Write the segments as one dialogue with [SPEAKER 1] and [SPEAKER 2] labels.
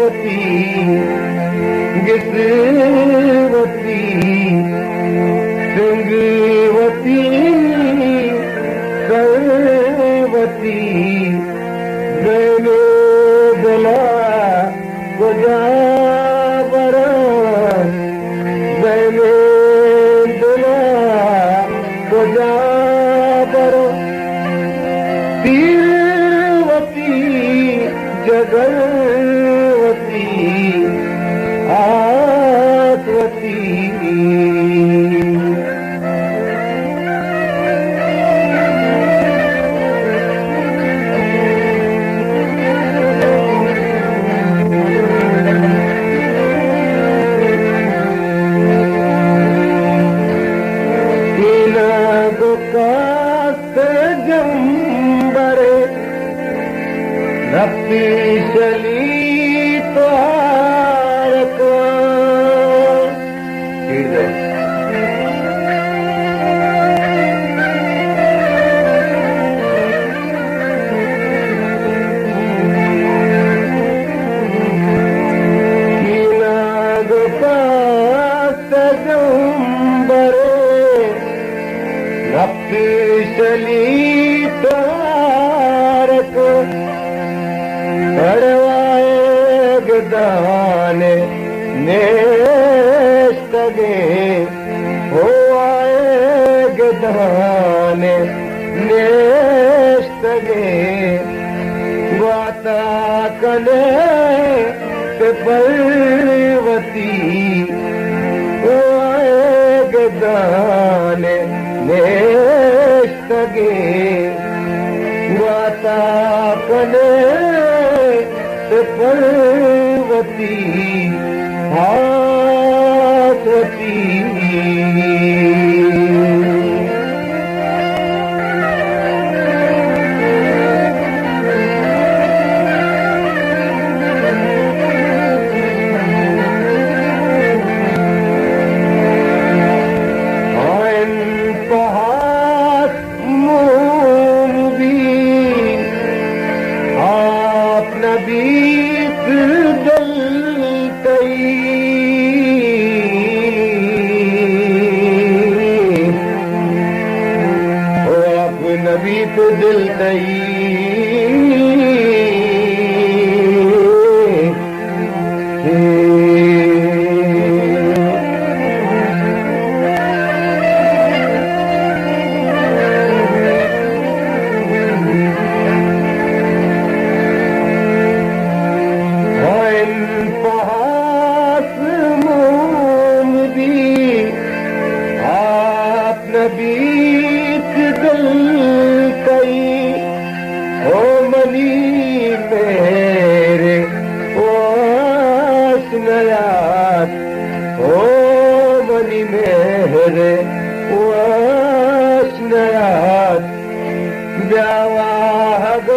[SPEAKER 1] गिसवती सिंगवती सरवती मैंने दिला गुजार मैंने दिला गुजार तीरवती जगवती आसवती नपीशली तारक नपीशली तारक बड़वाए गदाने नेस्तगे हो आए गदाने नेस्तगे वाता कने पे पर्वती हो आए गदाने नेस्तगे वाता कने पर्वती आसवती आयन पहाड़ मूवी आप नबी नबी तो दिल नहीं मेरे वासनात ब्यावाग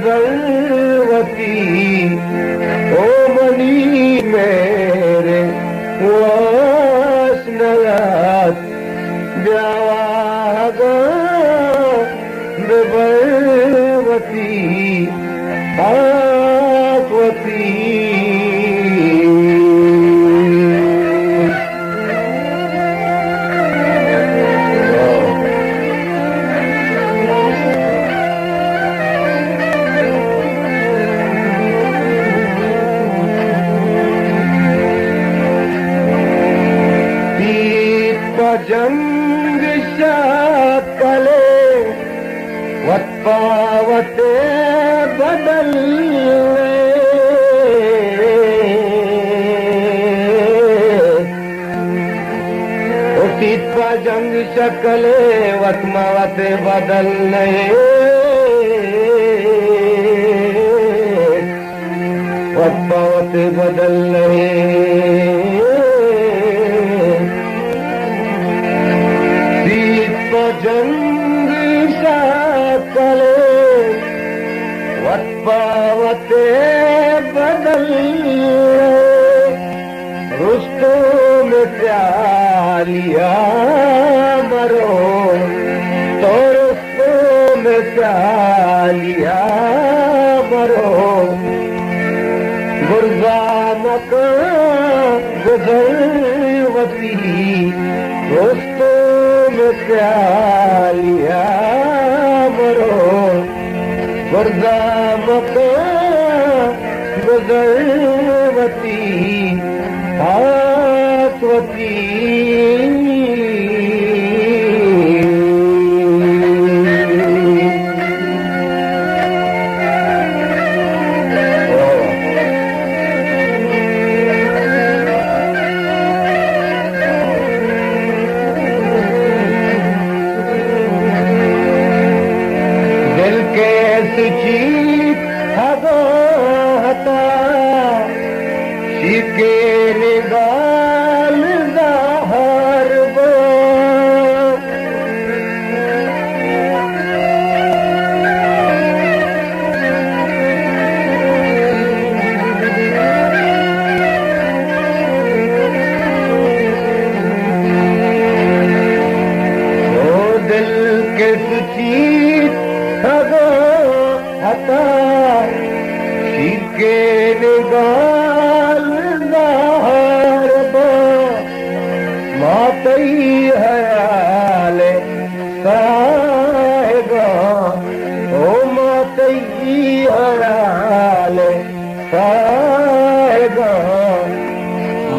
[SPEAKER 1] बलवती ओ मनी मेरे वासनात ब्यावाग बलवती आसवती जंग शकले वत्पावते बदल जंग शकले वत्मावते बदल वत्पावते बदल जंग शकले वत्पावते बदल रुस्तो में प्यालिया मरो तो रुस्तो में प्यालिया मरो गुरजानक गुजरवती दोस्तों में प्यालिया मरो गुरजानक गुजरवती आसवती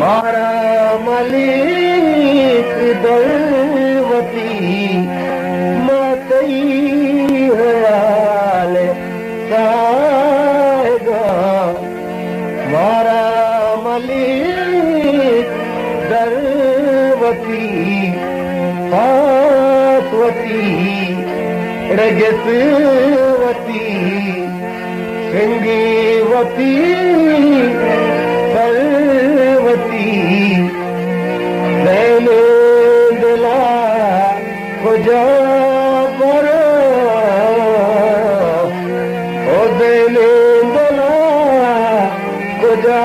[SPEAKER 1] मारा मलिक दलवती मातई हयाले साएगा मारा मलिक दलवती फासवती रजसवती सिंगीवती सरवती मैंने दिला खुजा पर ओ दिले दिला खुजा